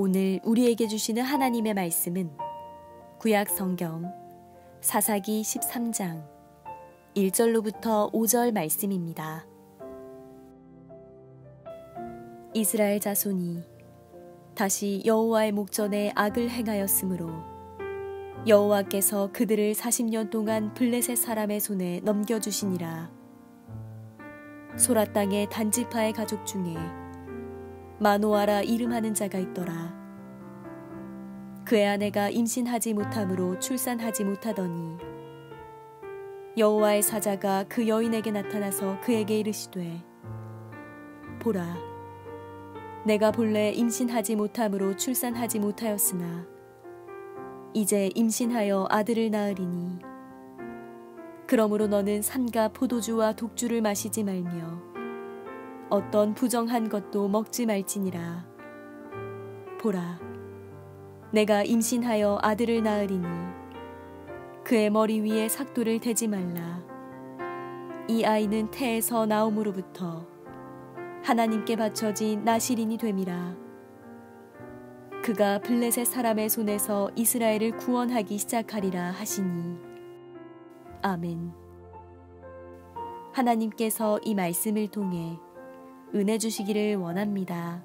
오늘 우리에게 주시는 하나님의 말씀은 구약 성경 사사기 13장 1절로부터 5절 말씀입니다. 이스라엘 자손이 다시 여호와의 목전에 악을 행하였으므로 여호와께서 그들을 40년 동안 블레셋 사람의 손에 넘겨주시니라. 소라 땅의 단지파의 가족 중에 마노아라 이름하는 자가 있더라. 그의 아내가 임신하지 못함으로 출산하지 못하더니 여호와의 사자가 그 여인에게 나타나서 그에게 이르시되, 보라, 내가 본래 임신하지 못함으로 출산하지 못하였으나 이제 임신하여 아들을 낳으리니 그러므로 너는 삼가 포도주와 독주를 마시지 말며 어떤 부정한 것도 먹지 말지니라. 보라, 내가 임신하여 아들을 낳으리니 그의 머리 위에 삭도를 대지 말라. 이 아이는 태에서 나옴으로부터 하나님께 바쳐진 나실인이 됨이라. 그가 블레셋 사람의 손에서 이스라엘을 구원하기 시작하리라 하시니. 아멘. 하나님께서 이 말씀을 통해 은혜 주시기를 원합니다.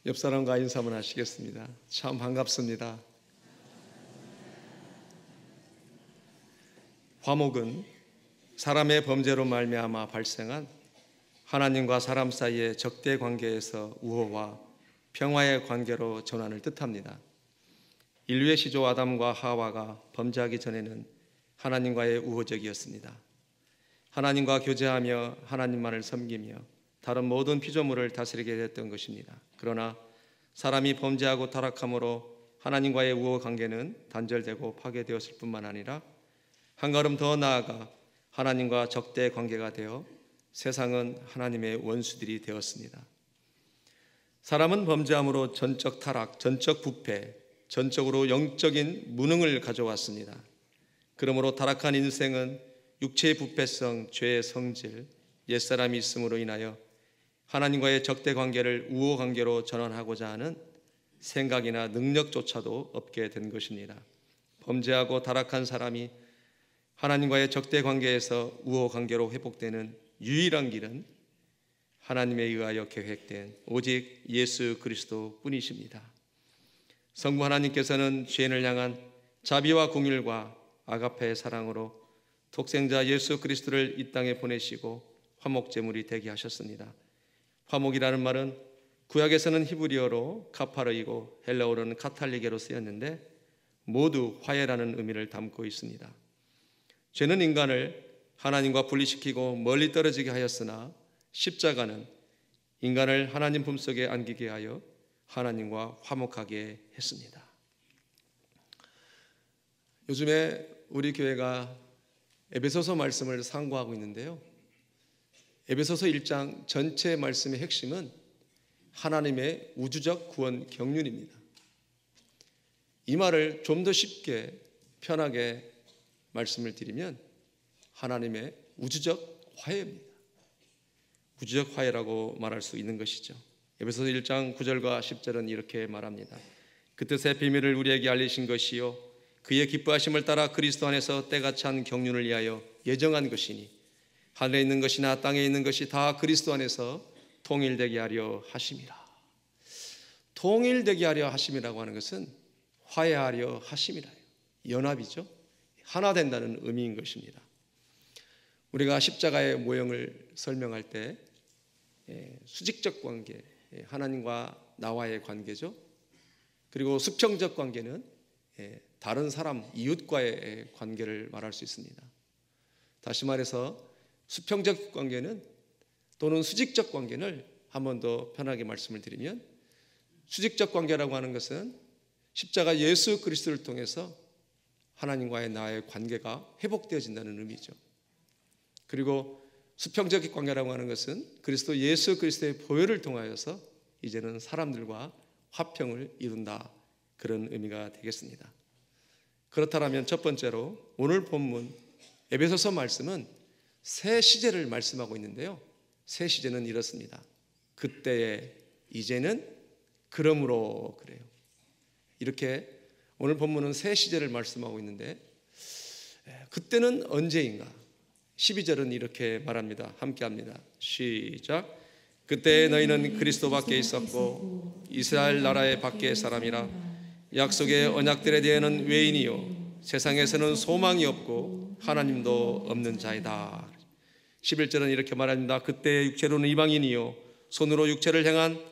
옆 사람과 인사 한번 하시겠습니다. 참 반갑습니다. 화목은 사람의 범죄로 말미암아 발생한 하나님과 사람 사이의 적대 관계에서 우호와 평화의 관계로 전환을 뜻합니다. 인류의 시조 아담과 하와가 범죄하기 전에는 하나님과의 우호적이었습니다. 하나님과 교제하며 하나님만을 섬기며 다른 모든 피조물을 다스리게 됐던 것입니다. 그러나 사람이 범죄하고 타락함으로 하나님과의 우호 관계는 단절되고 파괴되었을 뿐만 아니라 한 걸음 더 나아가 하나님과 적대 관계가 되어 세상은 하나님의 원수들이 되었습니다. 사람은 범죄함으로 전적 타락, 전적 부패, 전적으로 영적인 무능을 가져왔습니다. 그러므로 타락한 인생은 육체의 부패성, 죄의 성질, 옛사람이 있음으로 인하여 하나님과의 적대 관계를 우호 관계로 전환하고자 하는 생각이나 능력조차도 없게 된 것입니다. 범죄하고 타락한 사람이 하나님과의 적대 관계에서 우호 관계로 회복되는 유일한 길은 하나님에 의하여 계획된 오직 예수 그리스도 뿐이십니다. 성부 하나님께서는 죄인을 향한 자비와 긍휼과 아가페의 사랑으로 독생자 예수 그리스도를 이 땅에 보내시고 화목제물이 되게 하셨습니다. 화목이라는 말은 구약에서는 히브리어로 카파르이고 헬라어로는 카탈리게로 쓰였는데 모두 화해라는 의미를 담고 있습니다. 죄는 인간을 하나님과 분리시키고 멀리 떨어지게 하였으나 십자가는 인간을 하나님 품속에 안기게 하여 하나님과 화목하게 했습니다. 요즘에 우리 교회가 에베소서 말씀을 상고하고 있는데요, 에베소서 1장 전체 말씀의 핵심은 하나님의 우주적 구원 경륜입니다. 이 말을 좀 더 쉽게 편하게 말씀을 드리면 하나님의 우주적 화해입니다. 우주적 화해라고 말할 수 있는 것이죠. 에베소서 1장 9절과 10절은 이렇게 말합니다. 그 뜻의 비밀을 우리에게 알리신 것이요 그의 기뻐하심을 따라 그리스도 안에서 때가 찬 경륜을 위하여 예정한 것이니 하늘에 있는 것이나 땅에 있는 것이 다 그리스도 안에서 통일되게 하려 하심이라. 통일되게 하려 하심이라고 하는 것은 화해하려 하심이라. 연합이죠. 하나 된다는 의미인 것입니다. 우리가 십자가의 모형을 설명할 때 수직적 관계, 하나님과 나와의 관계죠. 그리고 수평적 관계는 다른 사람, 이웃과의 관계를 말할 수 있습니다. 다시 말해서 수평적 관계는 또는 수직적 관계를 한 번 더 편하게 말씀을 드리면 수직적 관계라고 하는 것은 십자가 예수 그리스도를 통해서 하나님과의 나의 관계가 회복되어진다는 의미죠. 그리고 수평적 관계라고 하는 것은 그리스도 예수 그리스도의 보혈을 통하여서 이제는 사람들과 화평을 이룬다, 그런 의미가 되겠습니다. 그렇다면 첫 번째로 오늘 본문 에베소서 말씀은 새 시제를 말씀하고 있는데요, 새 시제는 이렇습니다. 그때에 이제는 그러므로 그래요. 이렇게 오늘 본문은 새 시제를 말씀하고 있는데, 그때는 언제인가? 12절은 이렇게 말합니다. 함께 합니다. 시작. 그때 너희는 그리스도 밖에 있었고 이스라엘 나라의 밖의 사람이라. 약속의 언약들에 대해는 외인이요 세상에서는 소망이 없고 하나님도 없는 자이다. 11절은 이렇게 말합니다. 그때 육체로는 이방인이요 손으로 육체를 행한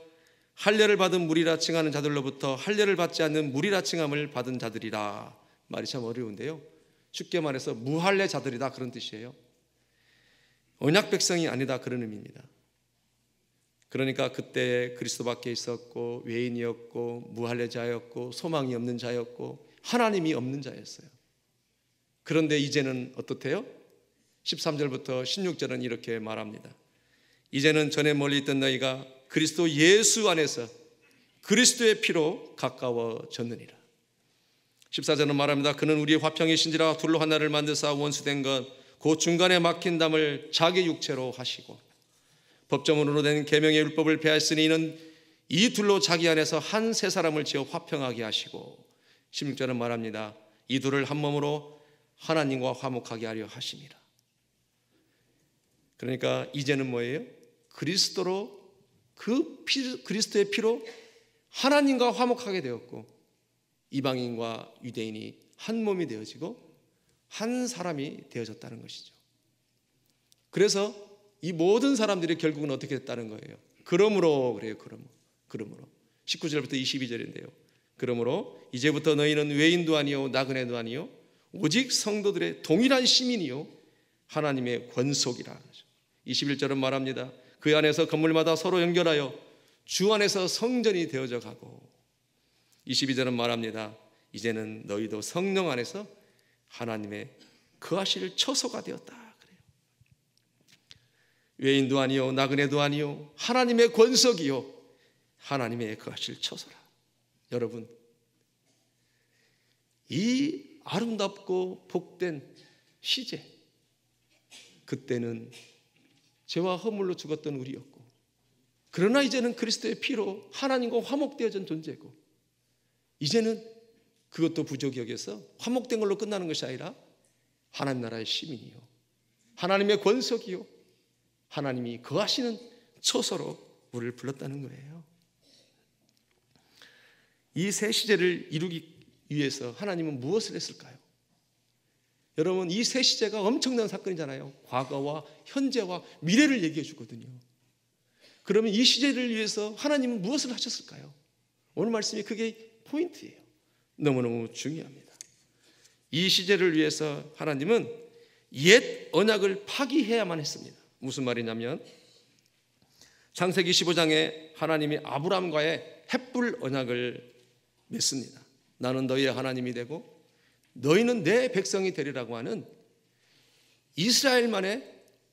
할례를 받은 무리라 칭하는 자들로부터 할례를 받지 않는 무리라 칭함을 받은 자들이라. 말이 참 어려운데요, 쉽게 말해서 무할례 자들이다, 그런 뜻이에요. 언약 백성이 아니다, 그런 의미입니다. 그러니까 그때 그리스도 밖에 있었고 외인이었고 무할례자였고 소망이 없는 자였고 하나님이 없는 자였어요. 그런데 이제는 어떻대요? 13절부터 16절은 이렇게 말합니다. 이제는 전에 멀리 있던 너희가 그리스도 예수 안에서 그리스도의 피로 가까워졌느니라. 14절은 말합니다. 그는 우리의 화평이신지라 둘로 하나를 만드사 원수된 것 그 중간에 막힌 담을 자기 육체로 하시고 법정으로 된 계명의 율법을 폐하였으니 이는 이 둘로 자기 안에서 한 세 사람을 지어 화평하게 하시고 16절은 말합니다. 이 둘을 한 몸으로 하나님과 화목하게 하려 하심이라. 그러니까 이제는 뭐예요? 그리스도로 그리스도의 피로 하나님과 화목하게 되었고 이방인과 유대인이 한 몸이 되어지고 한 사람이 되어졌다는 것이죠. 그래서 이 모든 사람들이 결국은 어떻게 됐다는 거예요? 그러므로 그래요. 그러므로 19절부터 22절인데요. 그러므로 이제부터 너희는 외인도 아니요 나그네도 아니요 오직 성도들의 동일한 시민이요 하나님의 권속이라. 21절은 말합니다. 그 안에서 건물마다 서로 연결하여 주 안에서 성전이 되어져 가고 22절은 말합니다. 이제는 너희도 성령 안에서 하나님의 거하실 처소가 되었다. 그래요. 외인도 아니요 나그네도 아니요 하나님의 권속이요 하나님의 거하실 처소라. 여러분, 이 아름답고 복된 시제, 그때는 죄와 허물로 죽었던 우리였고 그러나 이제는 그리스도의 피로 하나님과 화목되어진 존재고 이제는 그것도 부족이 여겨서 화목된 걸로 끝나는 것이 아니라 하나님 나라의 시민이요 하나님의 권속이요 하나님이 거하시는 처소로 우리를 불렀다는 거예요. 이 새 시제를 이루기 위해서 하나님은 무엇을 했을까요? 여러분, 이 새 시제가 엄청난 사건이잖아요. 과거와 현재와 미래를 얘기해 주거든요. 그러면 이 시제를 위해서 하나님은 무엇을 하셨을까요? 오늘 말씀이 그게 포인트예요. 너무너무 중요합니다. 이 시제를 위해서 하나님은 옛 언약을 파기해야만 했습니다. 무슨 말이냐면 창세기 15장에 하나님이 아브라함과의 헷불 언약을 맺습니다. 나는 너희의 하나님이 되고 너희는 내 백성이 되리라고 하는 이스라엘만의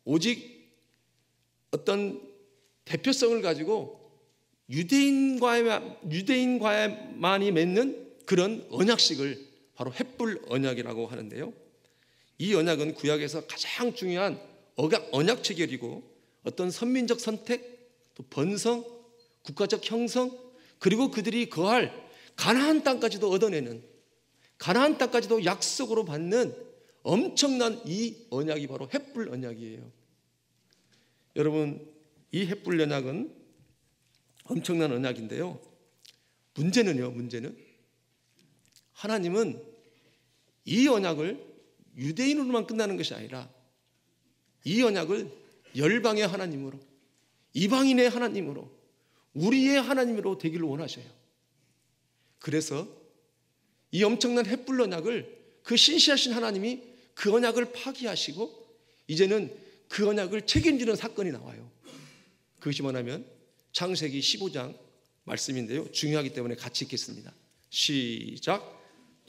오직 어떤 대표성을 가지고 유대인과만이 맺는 그런 언약식을 바로 헷불 언약이라고 하는데요. 이 언약은 구약에서 가장 중요한 언약 체결이고 어떤 선민적 선택, 또 번성, 국가적 형성, 그리고 그들이 거할 가나안 땅까지도 얻어내는, 가나안 땅까지도 약속으로 받는 엄청난 이 언약이 바로 헷불 언약이에요. 여러분, 이 헷불 언약은 엄청난 언약인데요. 문제는 하나님은 이 언약을 유대인으로만 끝나는 것이 아니라 이 언약을 열방의 하나님으로, 이방인의 하나님으로, 우리의 하나님으로 되기를 원하셔요. 그래서 이 엄청난 헷불 언약을 그 신실하신 하나님이 그 언약을 파기하시고 이제는 그 언약을 책임지는 사건이 나와요. 그것이 뭐냐면 창세기 15장 말씀인데요. 중요하기 때문에 같이 읽겠습니다. 시작.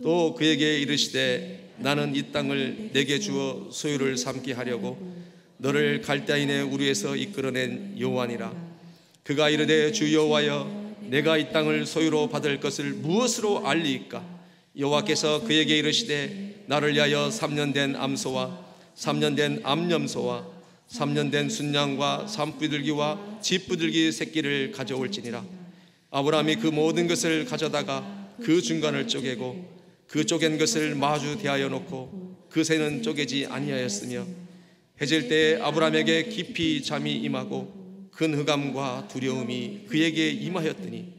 또 그에게 이르시되 나는 이 땅을 내게 주어 소유를 삼게 하려고 너를 갈대아인의 우리에서 이끌어낸 여호와니라. 그가 이르되 주 여호와여 내가 이 땅을 소유로 받을 것을 무엇으로 알리이까? 여호와께서 그에게 이르시되 나를 위하여 3년 된 암소와 3년 된 암염소와 3년 된 순양과 산부들기와 쥐부들기 새끼를 가져올지니라. 아브라함이 그 모든 것을 가져다가 그 중간을 쪼개고 그 쪼갠 것을 마주 대하여 놓고 그 새는 쪼개지 아니하였으며 해질 때에 아브라함에게 깊이 잠이 임하고 큰 흑암과 두려움이 그에게 임하였더니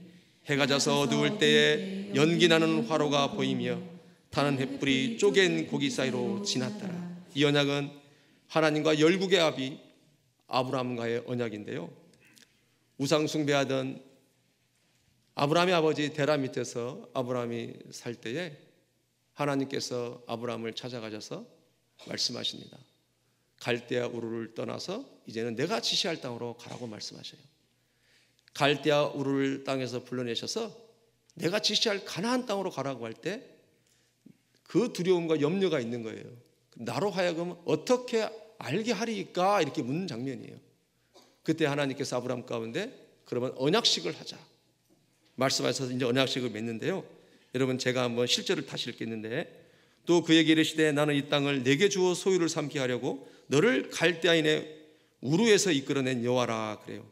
해가 져서 어두울 때에 연기나는 화로가 보이며 타는 횃불이 쪼갠 고기 사이로 지났더라. 이 언약은 하나님과 열국의 아비 아브라함과의 언약인데요, 우상 숭배하던 아브라함의 아버지 데라 밑에서 아브라함이 살 때에 하나님께서 아브라함을 찾아가셔서 말씀하십니다. 갈대아 우르를 떠나서 이제는 내가 지시할 땅으로 가라고 말씀하셔요. 갈대아 우르 땅에서 불러내셔서 내가 지시할 가나안 땅으로 가라고 할 때 그 두려움과 염려가 있는 거예요. 나로 하여금 어떻게 알게 하리까 이렇게 묻는 장면이에요. 그때 하나님께서 아브라함 가운데 그러면 언약식을 하자 말씀하셔서 이제 언약식을 맺는데요, 여러분 제가 한번 실제를 다시 읽겠는데, 또 그에게 이르시되 나는 이 땅을 내게 주어 소유를 삼게 하려고 너를 갈대아인의 우르에서 이끌어낸 여호와라 그래요.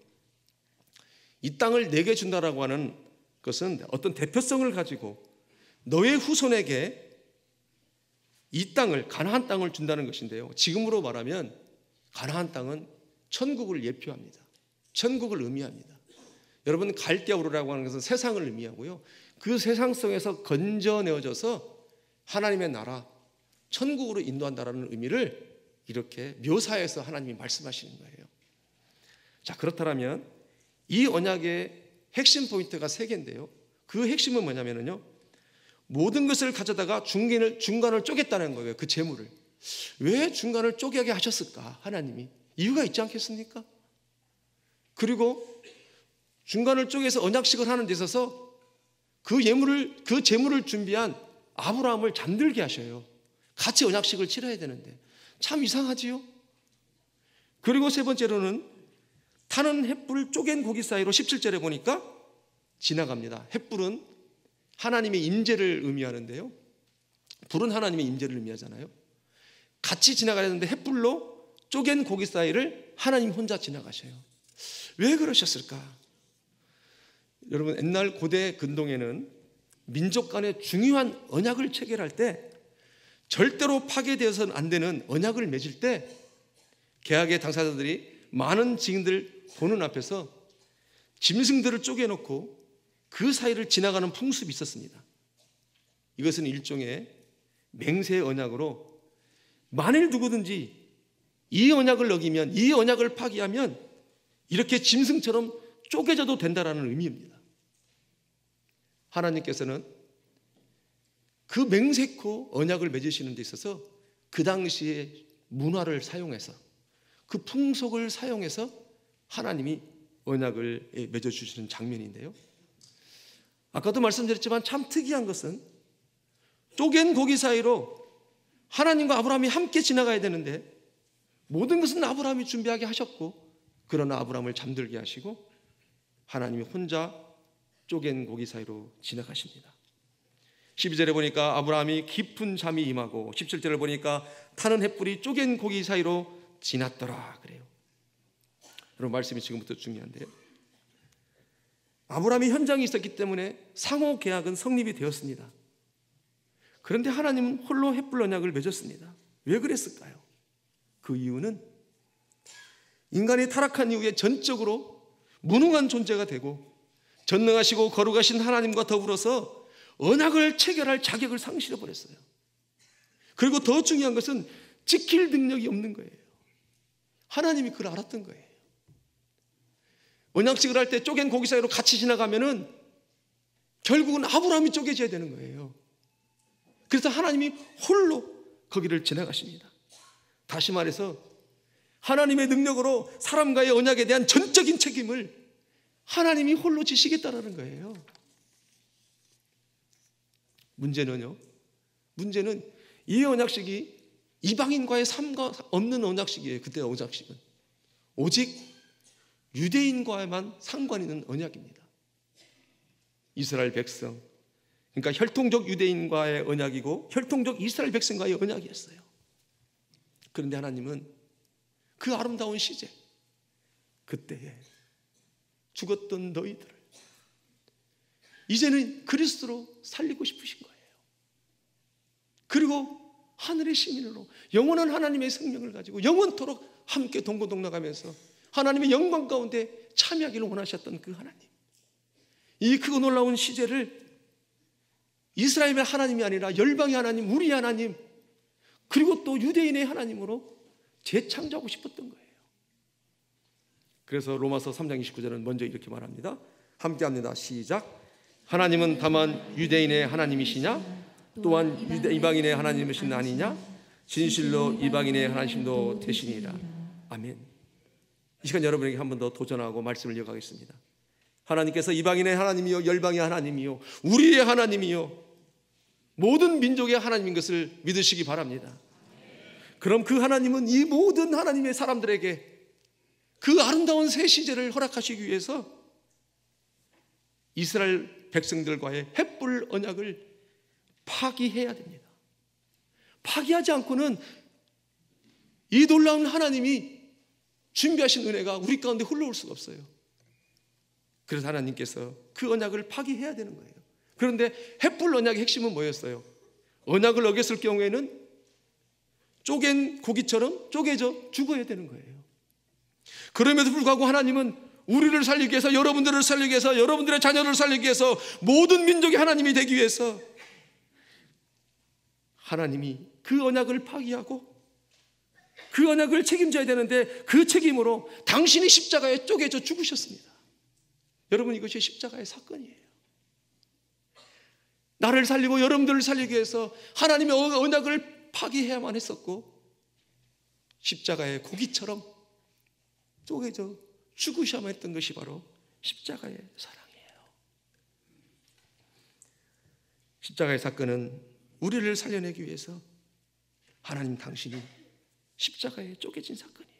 이 땅을 내게 준다라고 하는 것은 어떤 대표성을 가지고 너의 후손에게 이 땅을, 가나안 땅을 준다는 것인데요, 지금으로 말하면 가나안 땅은 천국을 예표합니다. 천국을 의미합니다. 여러분, 갈대아 우르라고 하는 것은 세상을 의미하고요, 그 세상 속에서 건져내어져서 하나님의 나라, 천국으로 인도한다라는 의미를 이렇게 묘사해서 하나님이 말씀하시는 거예요. 자, 그렇다면 이 언약의 핵심 포인트가 3개인데요, 그 핵심은 뭐냐면요, 모든 것을 가져다가 중간을 쪼갰다는 거예요. 그 재물을. 왜 중간을 쪼개게 하셨을까? 하나님이 이유가 있지 않겠습니까? 그리고 중간을 쪼개서 언약식을 하는 데 있어서 그 재물을 준비한 아브라함을 잠들게 하셔요. 같이 언약식을 치러야 되는데 참 이상하지요? 그리고 3번째로는 타는 횃불 쪼갠 고기 사이로 17절에 보니까 지나갑니다. 횃불은 하나님의 임재를 의미하는데요, 불은 하나님의 임재를 의미하잖아요. 같이 지나가야 되는데 횃불로 쪼갠 고기 사이를 하나님 혼자 지나가셔요. 왜 그러셨을까? 여러분, 옛날 고대 근동에는 민족 간의 중요한 언약을 체결할 때 절대로 파괴되어서는 안 되는 언약을 맺을 때 계약의 당사자들이 많은 증인들 보는 앞에서 짐승들을 쪼개놓고 그 사이를 지나가는 풍습이 있었습니다. 이것은 일종의 맹세 언약으로 만일 누구든지 이 언약을 어기면, 이 언약을 파기하면 이렇게 짐승처럼 쪼개져도 된다라는 의미입니다. 하나님께서는 그 맹세코 언약을 맺으시는 데 있어서 그 당시의 문화를 사용해서, 그 풍속을 사용해서 하나님이 언약을 맺어주시는 장면인데요, 아까도 말씀드렸지만 참 특이한 것은 쪼갠 고기 사이로 하나님과 아브라함이 함께 지나가야 되는데 모든 것은 아브라함이 준비하게 하셨고, 그러나 아브라함을 잠들게 하시고 하나님이 혼자 쪼갠 고기 사이로 지나가십니다. 12절에 보니까 아브라함이 깊은 잠이 임하고 17절을 보니까 타는 횃불이 쪼갠 고기 사이로 지났더라 그래요. 여러분, 말씀이 지금부터 중요한데요, 아브라함이 현장에 있었기 때문에 상호 계약은 성립이 되었습니다. 그런데 하나님은 홀로 횃불 언약을 맺었습니다. 왜 그랬을까요? 그 이유는 인간이 타락한 이후에 전적으로 무능한 존재가 되고 전능하시고 거룩하신 하나님과 더불어서 언약을 체결할 자격을 상실해버렸어요. 그리고 더 중요한 것은 지킬 능력이 없는 거예요. 하나님이 그걸 알았던 거예요. 언약식을 할 때 쪼갠 고기 사이로 같이 지나가면은 결국은 아브라함이 쪼개져야 되는 거예요. 그래서 하나님이 홀로 거기를 지나가십니다. 다시 말해서 하나님의 능력으로 사람과의 언약에 대한 전적인 책임을 하나님이 홀로 지시겠다라는 거예요. 문제는 이 언약식이 이방인과의 상관없는 언약식이에요. 그때 언약식은 오직 유대인과만 상관 있는 언약입니다. 이스라엘 백성, 그러니까 혈통적 유대인과의 언약이고 혈통적 이스라엘 백성과의 언약이었어요. 그런데 하나님은 그 아름다운 시제, 그때에 죽었던 너희들을 이제는 그리스도로 살리고 싶으신 거예요. 그리고 하늘의 시민으로 영원한 하나님의 생명을 가지고 영원토록 함께 동고동락하면서 하나님의 영광 가운데 참여하기를 원하셨던 그 하나님, 이 크고 놀라운 시제를 이스라엘의 하나님이 아니라 열방의 하나님, 우리의 하나님, 그리고 또 유대인의 하나님으로 재창조하고 싶었던 거예요. 그래서 로마서 3장 29절은 먼저 이렇게 말합니다. 함께 합니다. 시작. 하나님은 다만 유대인의 하나님이시냐? 또한 이방인의 하나님이신 아니냐? 진실로 이방인의 하나님도 되시니라. 아멘. 이 시간 여러분에게 한 번 더 도전하고 말씀을 이어가겠습니다. 하나님께서 이방인의 하나님이요 열방의 하나님이요 우리의 하나님이요 모든 민족의 하나님인 것을 믿으시기 바랍니다. 그럼 그 하나님은 이 모든 하나님의 사람들에게 그 아름다운 새 시제를 허락하시기 위해서 이스라엘 백성들과의 횃불 언약을 파기해야 됩니다. 파기하지 않고는 이 놀라운 하나님이 준비하신 은혜가 우리 가운데 흘러올 수가 없어요. 그래서 하나님께서 그 언약을 파기해야 되는 거예요. 그런데 횃불 언약의 핵심은 뭐였어요? 언약을 어겼을 경우에는 쪼갠 고기처럼 쪼개져 죽어야 되는 거예요. 그럼에도 불구하고 하나님은 우리를 살리기 위해서, 여러분들을 살리기 위해서, 여러분들의 자녀를 살리기 위해서, 모든 민족이 하나님이 되기 위해서 하나님이 그 언약을 파기하고 그 언약을 책임져야 되는데 그 책임으로 당신이 십자가에 쪼개져 죽으셨습니다. 여러분, 이것이 십자가의 사건이에요. 나를 살리고 여러분들을 살리기 위해서 하나님의 언약을 파기해야만 했었고 십자가의 고기처럼 쪼개져 죽으셔야만 했던 것이 바로 십자가의 사랑이에요. 십자가의 사건은 우리를 살려내기 위해서 하나님 당신이 십자가에 쪼개진 사건이에요.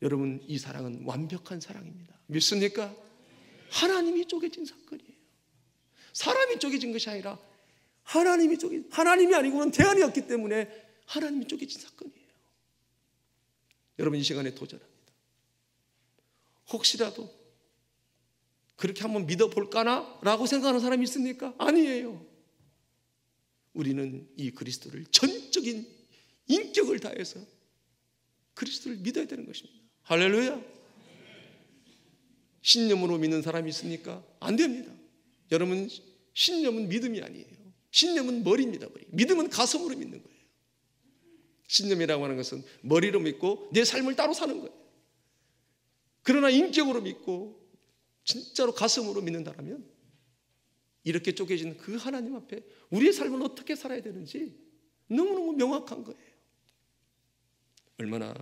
여러분, 이 사랑은 완벽한 사랑입니다. 믿습니까? 하나님이 쪼개진 사건이에요. 사람이 쪼개진 것이 아니라 하나님이 아니고는 대안이 없기 때문에 하나님이 쪼개진 사건이에요. 여러분, 이 시간에 도전합니다. 혹시라도 그렇게 한번 믿어볼까나? 라고 생각하는 사람이 있습니까? 아니에요. 우리는 이 그리스도를 전적인 인격을 다해서 그리스도를 믿어야 되는 것입니다. 할렐루야. 신념으로 믿는 사람이 있습니까? 안 됩니다. 여러분, 신념은 믿음이 아니에요. 신념은 머리입니다. 머리. 믿음은 가슴으로 믿는 거예요. 신념이라고 하는 것은 머리로 믿고 내 삶을 따로 사는 거예요. 그러나 인격으로 믿고 진짜로 가슴으로 믿는다면 이렇게 쪼개진 그 하나님 앞에 우리의 삶을 어떻게 살아야 되는지 너무너무 명확한 거예요. 얼마나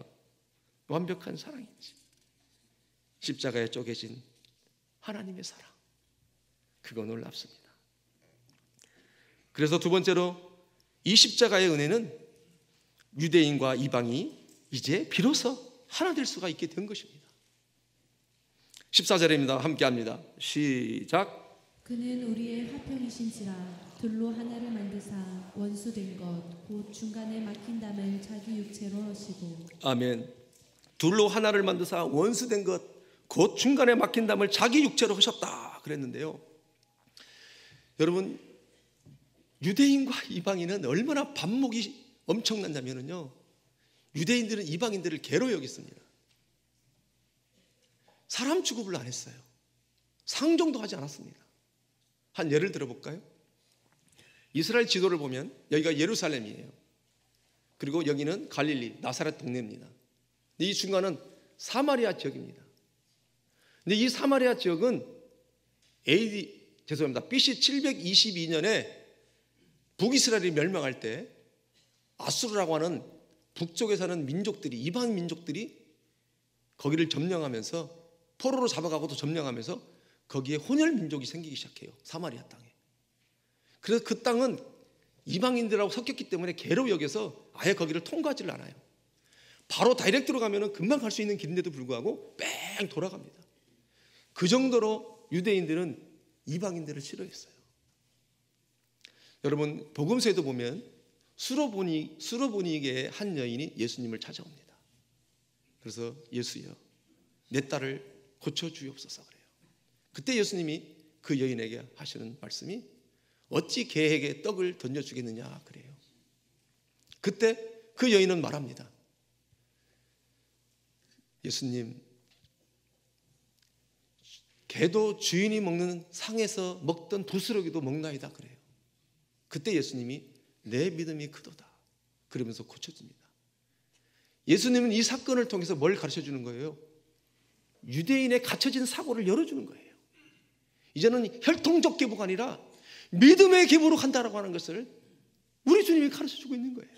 완벽한 사랑인지. 십자가에 쪼개진 하나님의 사랑, 그거 놀랍습니다. 그래서 두 번째로 이 십자가의 은혜는 유대인과 이방이 이제 비로소 하나 될 수가 있게 된 것입니다. 14절입니다. 함께 합니다. 시작. 그는 우리의 화평이신지라 들로 하나를 만드사 원수된 것 곧 중간에 막힌 담을 자기 육체로 하시고. 아멘. 둘로 하나를 만드사 원수된 것 곧 중간에 막힌 담을 자기 육체로 하셨다 그랬는데요. 여러분, 유대인과 이방인은 얼마나 반목이 엄청났냐면요, 유대인들은 이방인들을 개로 여겼습니다. 사람 취급을 안 했어요. 상종도 하지 않았습니다. 한 예를 들어볼까요? 이스라엘 지도를 보면 여기가 예루살렘이에요. 그리고 여기는 갈릴리, 나사렛 동네입니다. 이 중간은 사마리아 지역입니다. 근데 이 사마리아 지역은 BC 722년에 북이스라엘이 멸망할 때 아수르라고 하는 북쪽에 사는 민족들이, 이방 민족들이 거기를 점령하면서 포로로 잡아가고도 점령하면서 거기에 혼혈 민족이 생기기 시작해요. 사마리아 땅에. 그래서 그 땅은 이방인들하고 섞였기 때문에 개로 여겨서 아예 거기를 통과하지를 않아요. 바로 다이렉트로 가면 금방 갈 수 있는 길인데도 불구하고 뺑 돌아갑니다. 그 정도로 유대인들은 이방인들을 싫어했어요. 여러분, 복음서에도 보면 수로보니게의 한 여인이 예수님을 찾아옵니다. 그래서 예수여, 내 딸을 고쳐주옵소서 그래요. 그때 예수님이 그 여인에게 하시는 말씀이 어찌 개에게 떡을 던져주겠느냐 그래요. 그때 그 여인은 말합니다. 예수님, 개도 주인이 먹는 상에서 먹던 부스러기도 먹나이다 그래요. 그때 예수님이 내 믿음이 크도다 그러면서 고쳐집니다. 예수님은 이 사건을 통해서 뭘 가르쳐주는 거예요? 유대인의 갇혀진 사고를 열어주는 거예요. 이제는 혈통적 계보가 아니라 믿음의 계보로 간다라고 하는 것을 우리 주님이 가르쳐주고 있는 거예요.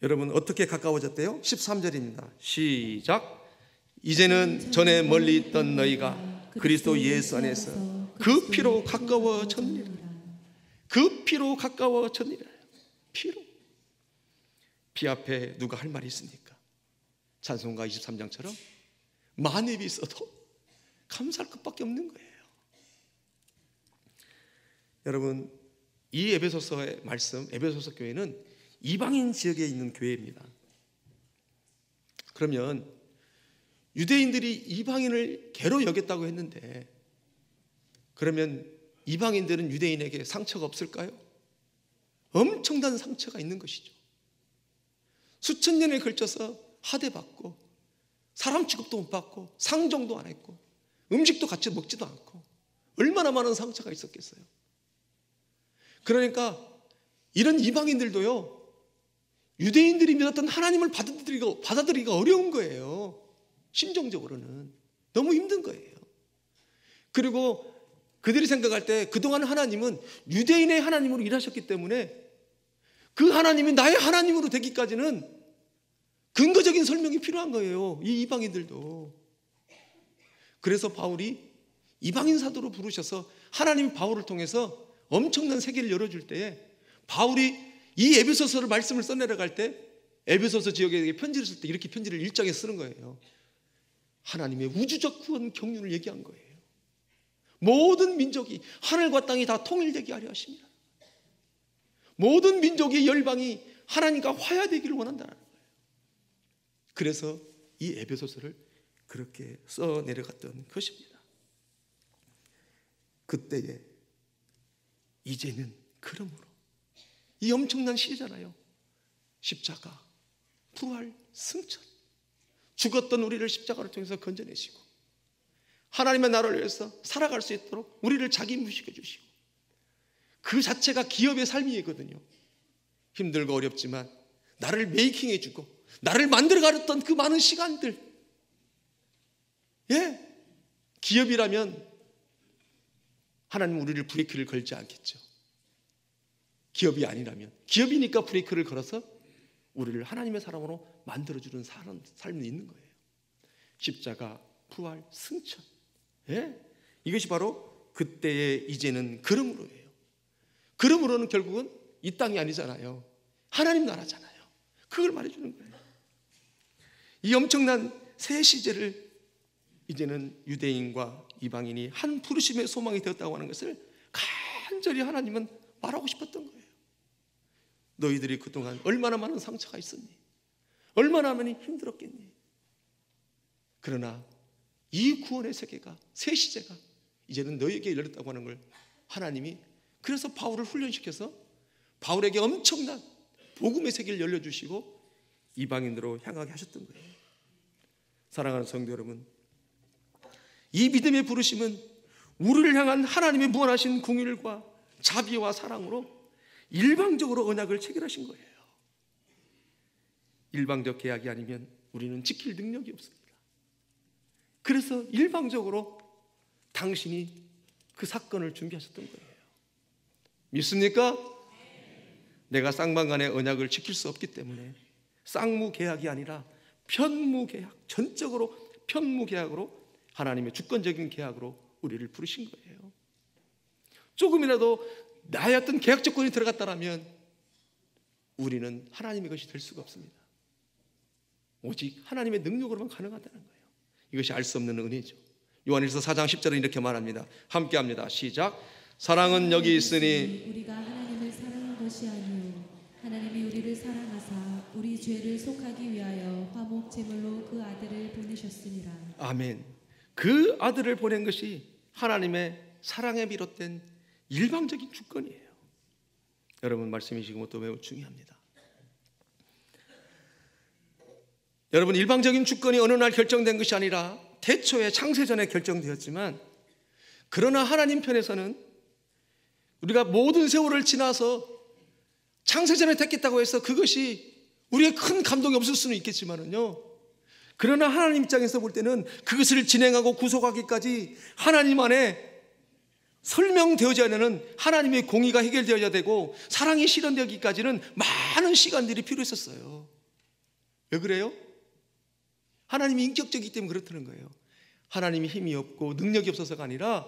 여러분 어떻게 가까워졌대요? 13절입니다. 시작. 이제는 전에 멀리 있던 너희가 그리스도 예수 안에서 그 피로 가까워졌느니라. 그 피로 가까워졌느니라. 피로. 피 앞에 누가 할 말이 있습니까? 찬송가 23장처럼 만입이 있어도 감사할 것밖에 없는 거예요. 여러분 이 에베소서의 말씀, 에베소서 교회는 이방인 지역에 있는 교회입니다. 그러면 유대인들이 이방인을 개로 여겼다고 했는데 그러면 이방인들은 유대인에게 상처가 없을까요? 엄청난 상처가 있는 것이죠. 수천 년에 걸쳐서 하대받고 사람 취급도 못 받고 상종도 안 했고 음식도 같이 먹지도 않고 얼마나 많은 상처가 있었겠어요. 그러니까 이런 이방인들도요 유대인들이 믿었던 하나님을 받아들이기가 어려운 거예요. 심정적으로는 너무 힘든 거예요. 그리고 그들이 생각할 때 그동안 하나님은 유대인의 하나님으로 일하셨기 때문에 그 하나님이 나의 하나님으로 되기까지는 근거적인 설명이 필요한 거예요. 이 이방인들도. 그래서 바울이 이방인 사도로 부르셔서 하나님 바울을 통해서 엄청난 세계를 열어줄 때에 바울이 이 에베소서를 말씀을 써내려갈 때 에베소서 지역에 편지를 쓸 때 이렇게 편지를 1장에 쓰는 거예요. 하나님의 우주적 구원 경륜을 얘기한 거예요. 모든 민족이 하늘과 땅이 다 통일되게 하려 하십니다. 모든 민족의 열방이 하나님과 화해되기를 원한다는 거예요. 그래서 이 에베소서를 그렇게 써 내려갔던 것입니다. 그때에 이제는 그러므로 이 엄청난 시잖아요. 십자가, 부활, 승천. 죽었던 우리를 십자가를 통해서 건져내시고 하나님의 나라를 위해서 살아갈 수 있도록 우리를 자기 무시해 주시고 그 자체가 기업의 삶이거든요. 힘들고 어렵지만 나를 메이킹해 주고 나를 만들어 가렸던 그 많은 시간들, 기업이라면 하나님 우리를 브레이크를 걸지 않겠죠. 기업이 아니라면, 기업이니까 브레이크를 걸어서 우리를 하나님의 사람으로 만들어주는 삶이 있는 거예요. 십자가, 부활, 승천. 이것이 바로 그때의 이제는 그러므로예요. 그러므로는 결국은 이 땅이 아니잖아요. 하나님 나라잖아요. 그걸 말해주는 거예요. 이 엄청난 새 시제를 이제는 유대인과 이방인이 한 부르심의 소망이 되었다고 하는 것을 간절히 하나님은 말하고 싶었던 거예요. 너희들이 그동안 얼마나 많은 상처가 있었니? 얼마나 많이 힘들었겠니? 그러나 이 구원의 세계가, 새 시제가 이제는 너희에게 열렸다고 하는 걸 하나님이 그래서 바울을 훈련시켜서 바울에게 엄청난 복음의 세계를 열려주시고 이방인으로 향하게 하셨던 거예요. 사랑하는 성도 여러분, 이 믿음의 부르심은 우리를 향한 하나님의 무한하신 긍휼과 자비와 사랑으로 일방적으로 언약을 체결하신 거예요. 일방적 계약이 아니면 우리는 지킬 능력이 없습니다. 그래서 일방적으로 당신이 그 사건을 준비하셨던 거예요. 믿습니까? 내가 쌍방간의 언약을 지킬 수 없기 때문에 쌍무계약이 아니라 편무계약, 전적으로 편무계약으로 하나님의 주권적인 계약으로 우리를 부르신 거예요. 조금이라도 나의 어떤 계약 조건이 들어갔다면 우리는 하나님의 것이 될 수가 없습니다. 오직 하나님의 능력으로만 가능하다는 거예요. 이것이 알 수 없는 은혜죠. 요한일서 4장 10절은 이렇게 말합니다. 함께 합니다. 시작. 사랑은 여기 있으니 우리가 하나님을 사랑한 것이 아니요 하나님이 우리를 사랑하사 우리 죄를 속하기 위하여 화목 제물로 그 아들을 보내셨습니다. 아멘. 그 아들을 보낸 것이 하나님의 사랑에 비롯된 일방적인 주권이에요. 여러분, 말씀이 지금 또 매우 중요합니다. 여러분, 일방적인 주권이 어느 날 결정된 것이 아니라 태초에 창세전에 결정되었지만, 그러나 하나님 편에서는 우리가 모든 세월을 지나서 창세전에 택했다고 해서 그것이 우리의 큰 감동이 없을 수는 있겠지만은요, 그러나 하나님 입장에서 볼 때는 그것을 진행하고 구속하기까지 하나님 안에 설명되어져야 되는 하나님의 공의가 해결되어야 되고 사랑이 실현되기까지는 많은 시간들이 필요했었어요. 왜 그래요? 하나님이 인격적이기 때문에 그렇다는 거예요. 하나님이 힘이 없고 능력이 없어서가 아니라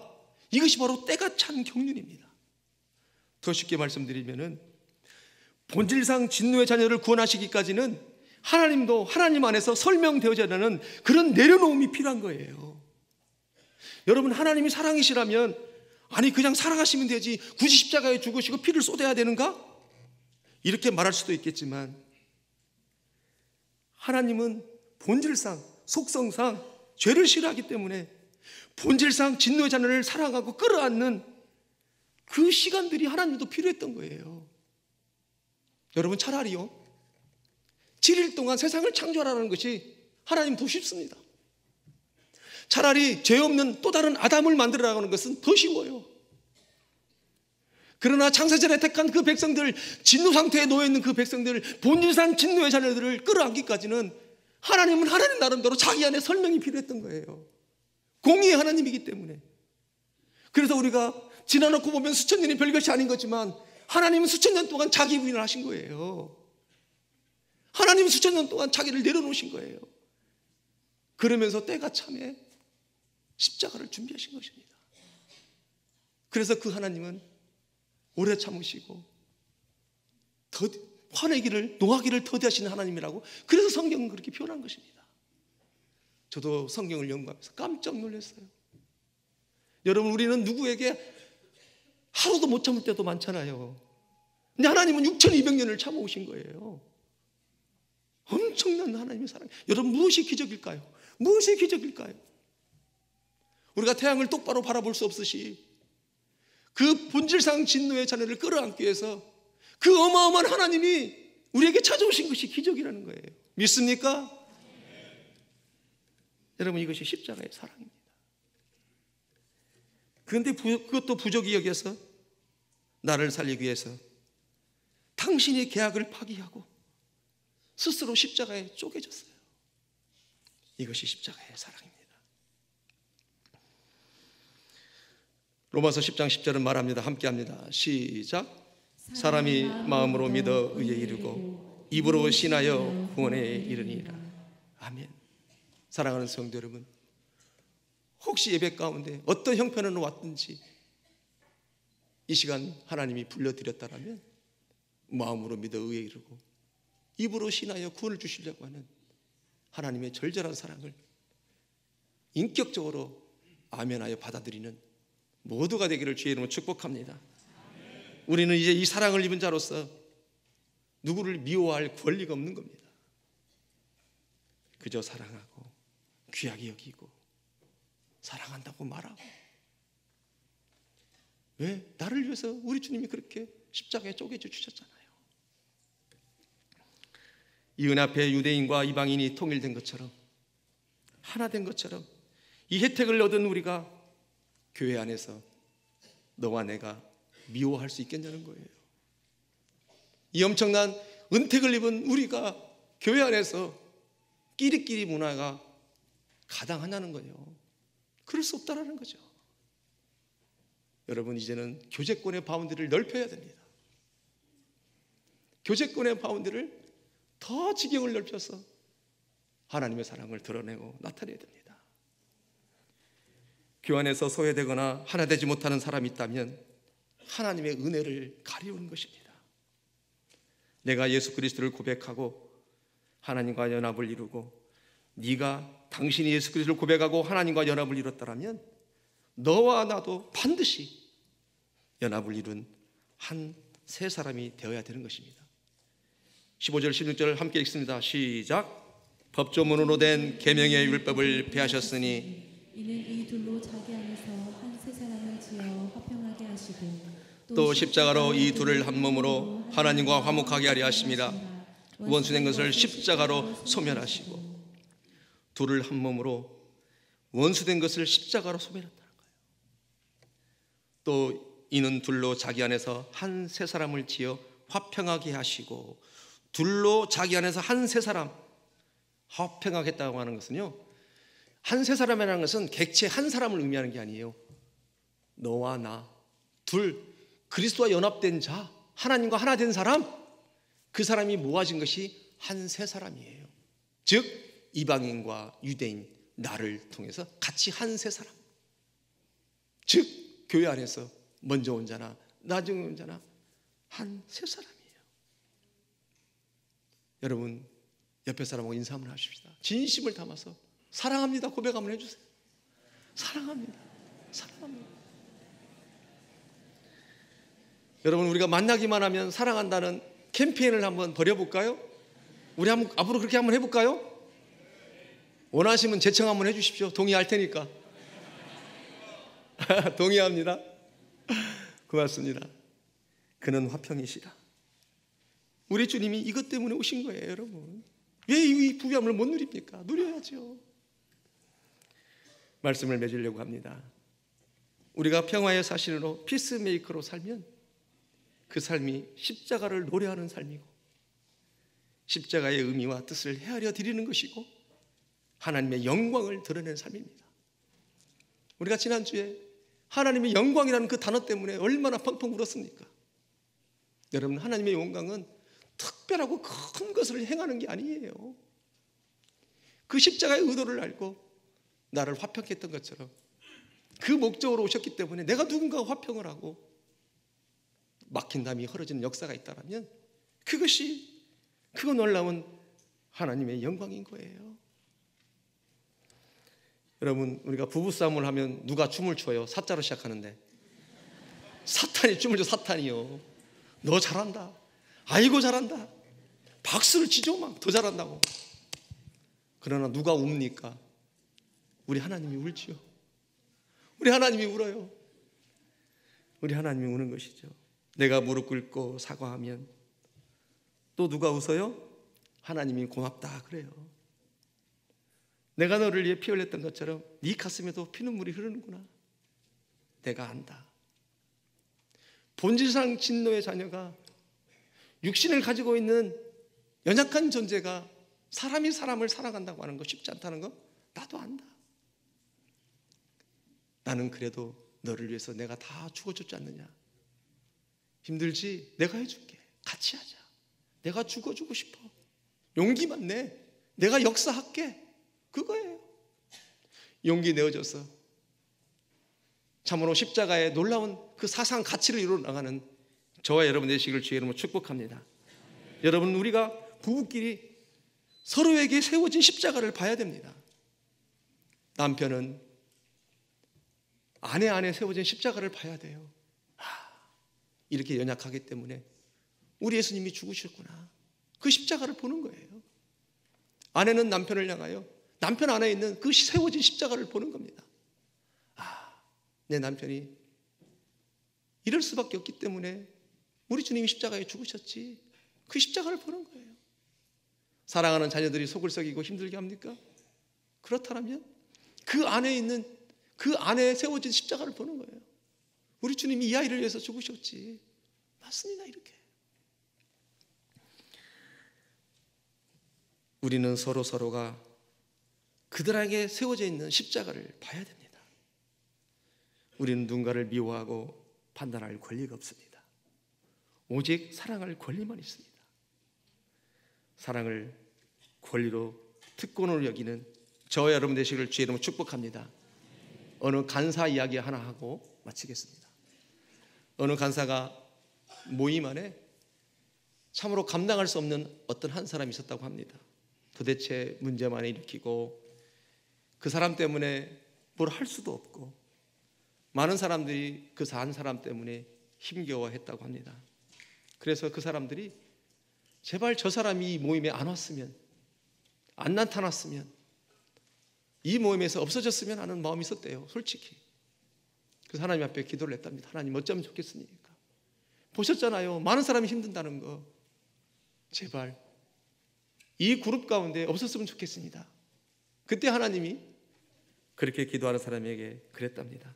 이것이 바로 때가 찬 경륜입니다. 더 쉽게 말씀드리면은 본질상 진노의 자녀를 구원하시기까지는 하나님도 하나님 안에서 설명되어져야 하는 그런 내려놓음이 필요한 거예요. 여러분, 하나님이 사랑이시라면 아니 그냥 사랑하시면 되지 굳이 십자가에 죽으시고 피를 쏟아야 되는가? 이렇게 말할 수도 있겠지만, 하나님은 본질상 속성상 죄를 싫어하기 때문에 본질상 진노의 자녀를 사랑하고 끌어안는 그 시간들이 하나님도 필요했던 거예요. 여러분, 차라리요 7일 동안 세상을 창조하라는 것이 하나님 더 쉽습니다. 차라리 죄 없는 또 다른 아담을 만들어라는 것은 더 쉬워요. 그러나 창세전에 택한 그 백성들, 진노 상태에 놓여있는 그 백성들, 본질상 진노의 자녀들을 끌어안기까지는 하나님은 하나님 나름대로 자기 안에 설명이 필요했던 거예요. 공의의 하나님이기 때문에. 그래서 우리가 지나놓고 보면 수천 년이 별것이 아닌 거지만 하나님은 수천 년 동안 자기 부인을 하신 거예요. 하나님은 수천 년 동안 자기를 내려놓으신 거예요. 그러면서 때가 참에 십자가를 준비하신 것입니다. 그래서 그 하나님은 오래 참으시고 화내기를, 노하기를 더디하시는 하나님이라고, 그래서 성경은 그렇게 표현한 것입니다. 저도 성경을 연구하면서 깜짝 놀랐어요. 여러분, 우리는 누구에게 하루도 못 참을 때도 많잖아요. 근데 하나님은 6200년을 참아오신 거예요. 엄청난 하나님의 사랑. 여러분, 무엇이 기적일까요? 무엇이 기적일까요? 우리가 태양을 똑바로 바라볼 수 없으시 그 본질상 진노의 자녀를 끌어안기 위해서 그 어마어마한 하나님이 우리에게 찾아오신 것이 기적이라는 거예요. 믿습니까? 여러분, 이것이 십자가의 사랑입니다. 그런데 그것도 부족이 여겨서 나를 살리기 위해서 당신의 계약을 파기하고 스스로 십자가에 쪼개졌어요. 이것이 십자가의 사랑입니다. 로마서 10장 10절은 말합니다. 함께 합니다. 시작. 사람이 마음으로 믿어 의에 이르고 입으로 신하여 구원에 이르니라. 아멘. 사랑하는 성도 여러분, 혹시 예배 가운데 어떤 형편은 왔든지 이 시간 하나님이 불러드렸다라면 마음으로 믿어 의에 이르고 입으로 신하여 구원을 주시려고 하는 하나님의 절절한 사랑을 인격적으로 아멘하여 받아들이는 모두가 되기를 주의 이름으로 축복합니다. 우리는 이제 이 사랑을 입은 자로서 누구를 미워할 권리가 없는 겁니다. 그저 사랑하고 귀하게 여기고 사랑한다고 말하고. 왜? 나를 위해서 우리 주님이 그렇게 십자가에 쪼개져 주셨잖아요. 이 은 앞에 유대인과 이방인이 통일된 것처럼, 하나 된 것처럼 이 혜택을 얻은 우리가 교회 안에서 너와 내가 미워할 수 있겠냐는 거예요. 이 엄청난 은택을 입은 우리가 교회 안에서 끼리끼리 문화가 가당하냐는 거예요. 그럴 수 없다라는 거죠. 여러분, 이제는 교제권의 바운드를 넓혀야 됩니다. 교제권의 바운드를 더 지경을 넓혀서 하나님의 사랑을 드러내고 나타내야 됩니다. 교환에서 소외되거나 하나 되지 못하는 사람이 있다면 하나님의 은혜를 가리우는 것입니다. 내가 예수 그리스도를 고백하고 하나님과 연합을 이루고 네가 당신이 예수 그리스도를 고백하고 하나님과 연합을 이뤘다면 너와 나도 반드시 연합을 이룬 한 세 사람이 되어야 되는 것입니다. 15절 16절 함께 읽습니다. 시작. 법조문으로 된 계명의 율법을 폐하셨으니 이는 이 둘로 자기 안에서 한 세 사람을 지어 화평하게 하시고 또 십자가로 이 둘을 한 몸으로 하나님과 화목하게 하려 하심이라. 원수된 것을 십자가로 소멸하시고, 둘을 한 몸으로 원수된 것을 십자가로 소멸한다는 거예요. 또 이는 둘로 자기 안에서 한 세 사람을 지어 화평하게 하시고, 둘로 자기 안에서 한 세 사람 화평하겠다고 하는 것은요, 한 세 사람이라는 것은 객체 한 사람을 의미하는 게 아니에요. 너와 나 둘, 그리스도와 연합된 자, 하나님과 하나 된 사람, 그 사람이 모아진 것이 한 세 사람이에요. 즉 이방인과 유대인, 나를 통해서 같이 한 세 사람, 즉 교회 안에서 먼저 온 자나 나중에 온 자나 한 세 사람이에요. 여러분, 옆에 사람하고 인사 한번 하십시다. 진심을 담아서 사랑합니다 고백 한번 해주세요. 사랑합니다, 사랑합니다. 여러분, 우리가 만나기만 하면 사랑한다는 캠페인을 한번 벌여볼까요? 우리 한번 앞으로 그렇게 한번 해볼까요? 원하시면 제청 한번 해주십시오. 동의할 테니까. 동의합니다. 고맙습니다. 그는 화평이시라. 우리 주님이 이것 때문에 오신 거예요. 여러분, 왜 이 부귀함을 못 누립니까? 누려야죠. 말씀을 맺으려고 합니다. 우리가 평화의 사신으로 피스메이커로 살면 그 삶이 십자가를 노래하는 삶이고, 십자가의 의미와 뜻을 헤아려 드리는 것이고, 하나님의 영광을 드러내는 삶입니다. 우리가 지난주에 하나님의 영광이라는 그 단어 때문에 얼마나 펑펑 울었습니까? 여러분, 하나님의 영광은 특별하고 큰 것을 행하는 게 아니에요. 그 십자가의 의도를 알고 나를 화평케 했던 것처럼 그 목적으로 오셨기 때문에 내가 누군가 화평을 하고 막힌 담이 헐어지는 역사가 있다면 그거 놀라운 하나님의 영광인 거예요. 여러분, 우리가 부부싸움을 하면 누가 춤을 춰요? 사자로 시작하는데 사탄이 춤을 춰. 사탄이요. 너 잘한다, 아이고 잘한다, 박수를 치죠. 막 더 잘한다고. 그러나 누가 웁니까? 우리 하나님이 울지요. 우리 하나님이 울어요. 우리 하나님이 우는 것이죠. 내가 무릎 꿇고 사과하면 또 누가 웃어요? 하나님이 고맙다 그래요. 내가 너를 위해 피 흘렸던 것처럼 네 가슴에도 피눈물이 흐르는구나. 내가 안다. 본질상 진노의 자녀가, 육신을 가지고 있는 연약한 존재가 사람이 사람을 사랑한다고 하는 거 쉽지 않다는 거 나도 안다. 나는 그래도 너를 위해서 내가 다 죽어줬지 않느냐. 힘들지? 내가 해줄게. 같이 하자. 내가 죽어주고 싶어. 용기만 내. 내가 역사할게. 그거예요. 용기 내어줘서 참으로 십자가의 놀라운 그 사상 가치를 이루어 나가는 저와 여러분 되시기를 주의 이름으로 축복합니다. 여러분, 우리가 부부끼리 서로에게 세워진 십자가를 봐야 됩니다. 남편은 아내 안에 세워진 십자가를 봐야 돼요. 이렇게 연약하기 때문에 우리 예수님이 죽으셨구나. 그 십자가를 보는 거예요. 아내는 남편을 향하여 남편 안에 있는 그 세워진 십자가를 보는 겁니다. 내 남편이 이럴 수밖에 없기 때문에 우리 주님이 십자가에 죽으셨지. 그 십자가를 보는 거예요. 사랑하는 자녀들이 속을 썩이고 힘들게 합니까? 그렇다면 그 안에 있는, 그 안에 세워진 십자가를 보는 거예요. 우리 주님이 이 아이를 위해서 죽으셨지. 맞습니다. 이렇게 우리는 서로가 그들에게 세워져 있는 십자가를 봐야 됩니다. 우리는 누군가를 미워하고 판단할 권리가 없습니다. 오직 사랑할 권리만 있습니다. 사랑을 권리로, 특권으로 여기는 저와 여러분 되시기를 주의 이름으로 축복합니다. 어느 간사 이야기 하나 하고 마치겠습니다. 어느 간사가 모임 안에 참으로 감당할 수 없는 어떤 한 사람이 있었다고 합니다. 도대체 문제만 일으키고 그 사람 때문에 뭘 할 수도 없고 많은 사람들이 그 한 사람 때문에 힘겨워했다고 합니다. 그래서 그 사람들이 제발 저 사람이 이 모임에 안 왔으면, 안 나타났으면 이 모임에서 없어졌으면 하는 마음이 있었대요. 솔직히. 그래서 하나님 앞에 기도를 했답니다. 하나님 어쩌면 좋겠습니까? 보셨잖아요. 많은 사람이 힘든다는 거. 제발 이 그룹 가운데 없었으면 좋겠습니다. 그때 하나님이 그렇게 기도하는 사람에게 그랬답니다.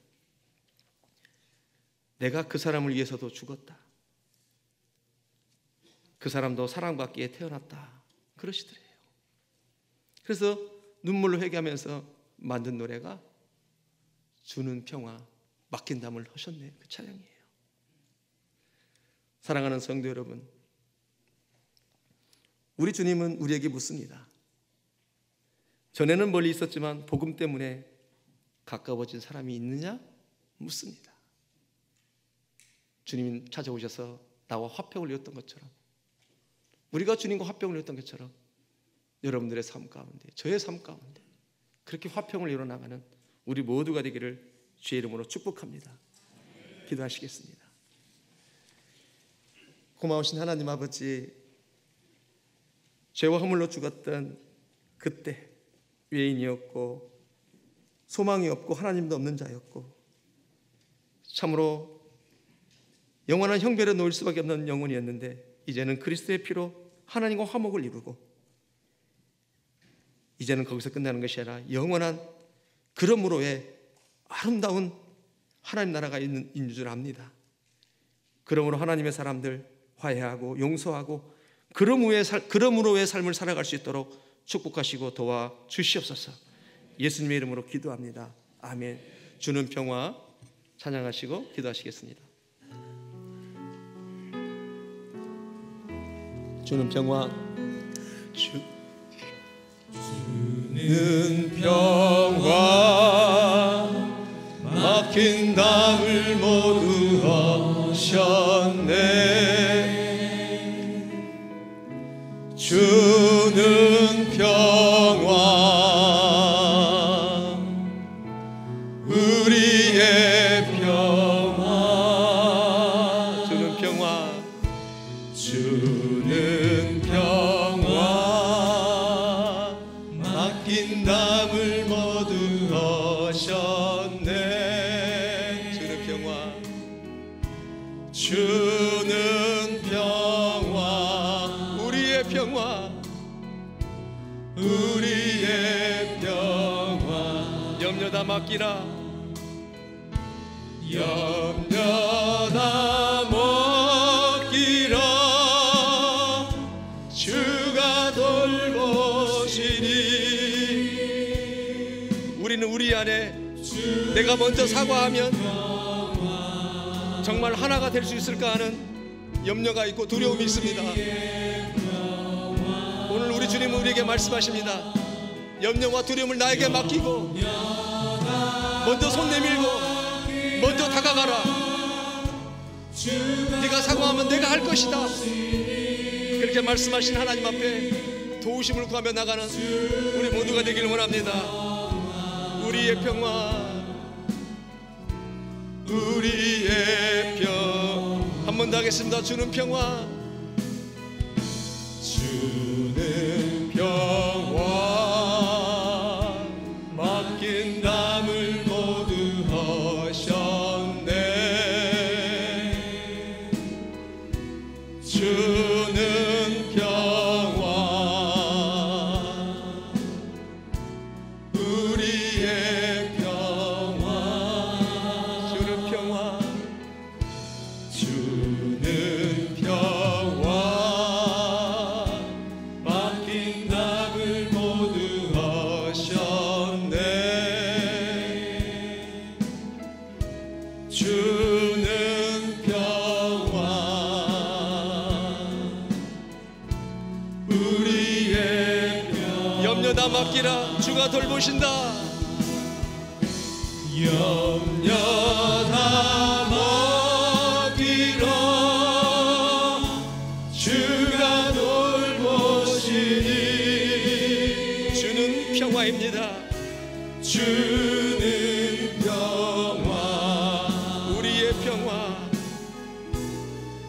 내가 그 사람을 위해서도 죽었다. 그 사람도 사랑받기에 태어났다. 그러시더래요. 그래서 눈물로 회개하면서 만든 노래가 주는 평화 막힌 담을 하셨네. 그 찬양이에요. 사랑하는 성도 여러분, 우리 주님은 우리에게 묻습니다. 전에는 멀리 있었지만 복음 때문에 가까워진 사람이 있느냐? 묻습니다. 주님이 찾아오셔서 나와 화평을 이뤘던 것처럼, 우리가 주님과 화평을 이뤘던 것처럼 여러분들의 삶 가운데, 저의 삶 가운데 그렇게 화평을 이뤄나가는 우리 모두가 되기를 주의 이름으로 축복합니다. 기도하시겠습니다. 고마우신 하나님 아버지, 죄와 허물로 죽었던 그때 외인이었고 소망이 없고 하나님도 없는 자였고 참으로 영원한 형별에 놓일 수밖에 없는 영혼이었는데, 이제는 그리스도의 피로 하나님과 화목을 이루고 이제는 거기서 끝나는 것이 아니라 영원한 그러므로의 아름다운 하나님 나라가 있는 줄 압니다. 그러므로 하나님의 사람들 화해하고 용서하고 그러므로의 삶을 살아갈 수 있도록 축복하시고 도와 주시옵소서. 예수님의 이름으로 기도합니다. 아멘. 주는 평화 찬양하시고 기도하시겠습니다. 주는 평화. 주는 평화 막힌 담을 모두 하셨네. 주는 평화 우리의 평화. 주는 평화. 주는 평화 막힌 담을 모두 하셨네. 주는 평화. 주는 평화 우리의 평화. 우리의 평화 염려 다 맡기라. 염려 다 맡기라. 주가 돌보시니. 우리는 우리 안에 내가 먼저 사과하면 정말 하나가 될 수 있을까 하는 염려가 있고 두려움이 있습니다. 오늘 우리 주님은 우리에게 말씀하십니다. 염려와 두려움을 나에게 맡기고 먼저 손 내밀고 먼저 다가가라. 네가 사과하면 내가 할 것이다. 그렇게 말씀하신 하나님 앞에 도우심을 구하며 나가는 우리 모두가 되기를 원합니다. 우리의 평화. 우리의 평. 한 번 더 하겠습니다. 주는 평화. 주는 평화 맡긴 담을 모두 하셨네. 주는 평화 우리의 평화. 주는 평화. 주는 평화 맡긴 답을 모두 하셨네. 주는 평화 우리의 평화. 염려 다 맡기라. 주가 돌보신다. 염려 다 맡기라. 주가 돌보시니. 주는 평화입니다. 주는 평화 우리의 평화.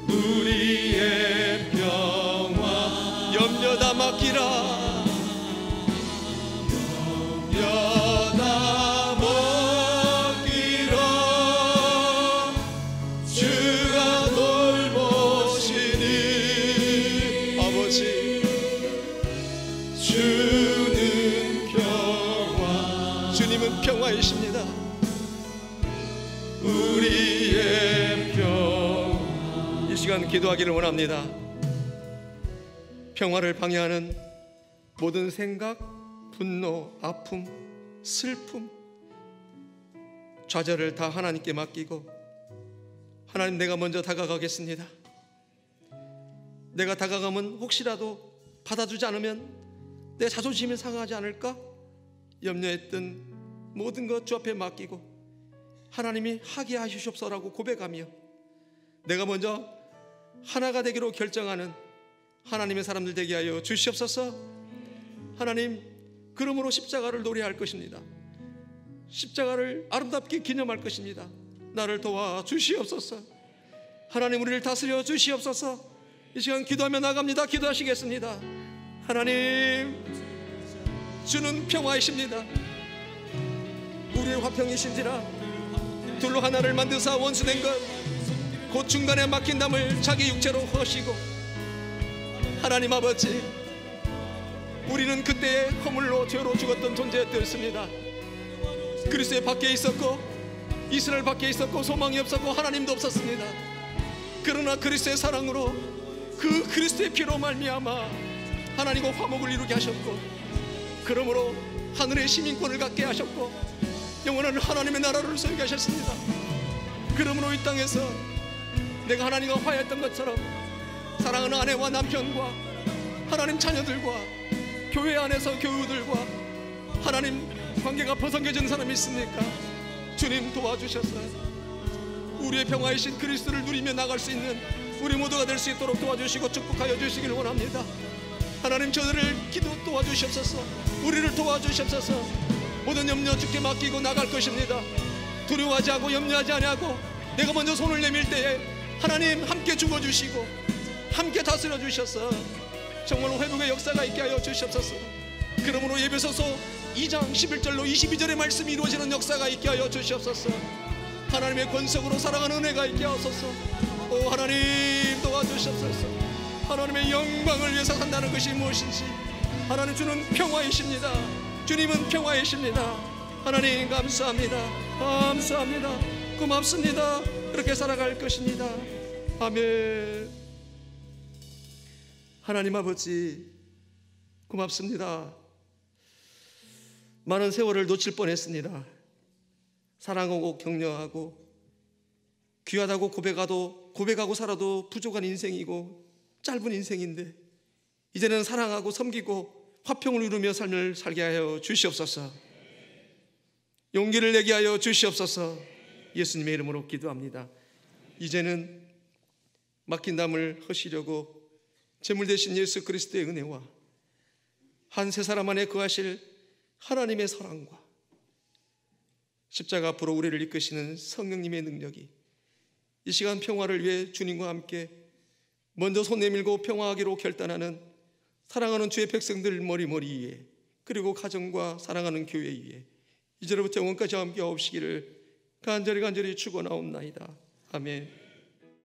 우리의 평화 염려 다 맡기라. 염려 도와주십니다. 우리의 평화. 이 시간 기도하기를 원합니다. 평화를 방해하는 모든 생각, 분노, 아픔, 슬픔, 좌절을 다 하나님께 맡기고, 하나님, 내가 먼저 다가가겠습니다. 내가 다가가면 혹시라도 받아주지 않으면 내 자존심이 상하지 않을까 염려했던 모든 것 주 앞에 맡기고, 하나님이 하게 하시옵소서라고 고백하며 내가 먼저 하나가 되기로 결정하는 하나님의 사람들 되게 하여 주시옵소서. 하나님, 그러므로 십자가를 노래할 것입니다. 십자가를 아름답게 기념할 것입니다. 나를 도와 주시옵소서. 하나님, 우리를 다스려 주시옵소서. 이 시간 기도하며 나갑니다. 기도하시겠습니다. 하나님, 주는 평화이십니다. 우리의 화평이신지라 둘로 하나를 만드사 원수된 것 곧 중간에 막힌 담을 자기 육체로 허시고, 하나님 아버지, 우리는 그때의 허물로 죄로 죽었던 존재였습니다. 그리스도의 밖에 있었고 이스라엘 밖에 있었고 소망이 없었고 하나님도 없었습니다. 그러나 그리스도의 사랑으로, 그 그리스도의 피로 말미암아 하나님과 화목을 이루게 하셨고, 그러므로 하늘의 시민권을 갖게 하셨고 영원한 하나님의 나라를 소유하게 하셨습니다. 그러므로 이 땅에서 내가 하나님과 화해했던 것처럼 사랑하는 아내와 남편과 하나님 자녀들과 교회 안에서 교우들과 하나님 관계가 벗어져진 사람이 있습니까? 주님 도와주셔서 우리의 평화이신 그리스도를 누리며 나갈 수 있는 우리 모두가 될 수 있도록 도와주시고 축복하여 주시길 원합니다. 하나님, 저들을 도와주시옵소서. 우리를 도와주시옵소서. 모든 염려 주께 맡기고 나갈 것입니다. 두려워하지 않고 염려하지 아니하고 내가 먼저 손을 내밀 때에 하나님 함께 죽어주시고 함께 다스려 주셔서 정말로 회복의 역사가 있게 하여 주시옵소서. 그러므로 에베소서 2장 11절로 22절의 말씀이 이루어지는 역사가 있게 하여 주시옵소서. 하나님의 권속으로 사랑하는 은혜가 있게 하소서. 오 하나님, 도와주시옵소서. 하나님의 영광을 위해서 산다는 것이 무엇인지, 하나님, 주는 평화이십니다. 주님은 평화이십니다. 하나님, 감사합니다. 감사합니다. 고맙습니다. 그렇게 살아갈 것입니다. 아멘. 하나님 아버지, 고맙습니다. 많은 세월을 놓칠 뻔했습니다. 사랑하고 격려하고 귀하다고 고백하고 살아도 부족한 인생이고 짧은 인생인데, 이제는 사랑하고 섬기고 화평을 이루며 삶을 살게 하여 주시옵소서. 용기를 내게 하여 주시옵소서. 예수님의 이름으로 기도합니다. 이제는 막힌 담을 허시려고 제물 되신 예수 그리스도의 은혜와 한 세 사람 안에 거하실 하나님의 사랑과 십자가 앞으로 우리를 이끄시는 성령님의 능력이 이 시간 평화를 위해 주님과 함께 먼저 손 내밀고 평화하기로 결단하는 사랑하는 주의 백성들 머리 위에, 그리고 가정과 사랑하는 교회 위에 이제로부터 영원까지 함께 하옵시기를 간절히 축원하옵나이다. 아멘.